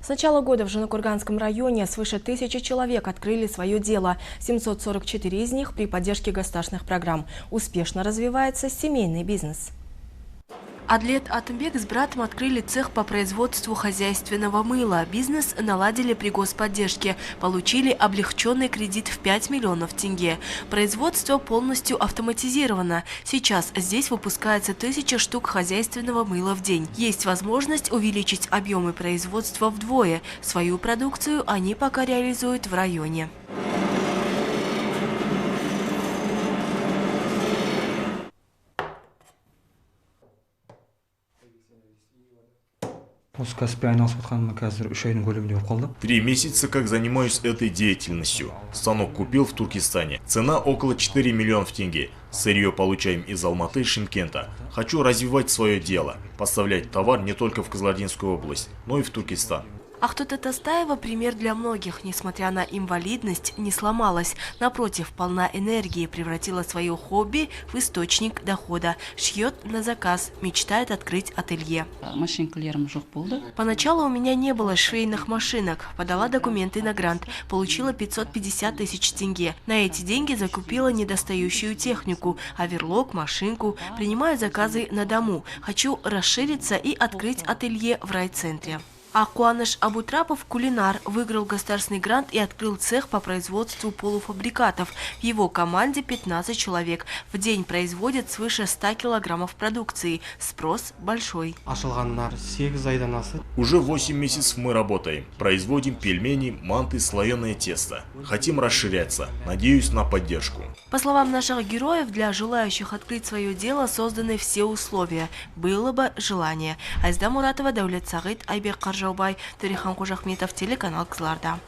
С начала года в Женокурганском районе свыше 1000 человек открыли свое дело. 744 из них при поддержке государственных программ. Успешно развивается семейный бизнес. Адлет Атымбек с братом открыли цех по производству хозяйственного мыла. Бизнес наладили при господдержке. Получили облегченный кредит в 5 миллионов тенге. Производство полностью автоматизировано. Сейчас здесь выпускается 1000 штук хозяйственного мыла в день. Есть возможность увеличить объемы производства вдвое. Свою продукцию они пока реализуют в районе. Три месяца как занимаюсь этой деятельностью. Станок купил в Туркестане. Цена около 4 миллионов тенге. Сырье получаем из Алматы и Шымкента. Хочу развивать свое дело. Поставлять товар не только в Кызылординскую область, но и в Туркестан. Ахтута Тастаева пример для многих. Несмотря на инвалидность, не сломалась. Напротив, полна энергии, превратила свое хобби в источник дохода. Шьет на заказ, мечтает открыть ателье. Поначалу у меня не было швейных машинок. Подала документы на грант. Получила 550 тысяч тенге. На эти деньги закупила недостающую технику. Оверлок, машинку. Принимаю заказы на дому. Хочу расшириться и открыть ателье в райцентре. А Куаныш Абутрапов, кулинар, выиграл государственный грант и открыл цех по производству полуфабрикатов. В его команде 15 человек. В день производят свыше 100 килограммов продукции. Спрос большой. Уже 8 месяцев мы работаем. Производим пельмени, манты, слоеное тесто. Хотим расширяться. Надеюсь на поддержку. По словам наших героев, для желающих открыть свое дело созданы все условия. Было бы желание. Айзда Муратова, Даулет Сагид, Айбек Каржаубай, Турихан Кужахметов, телеканал Кызылорда.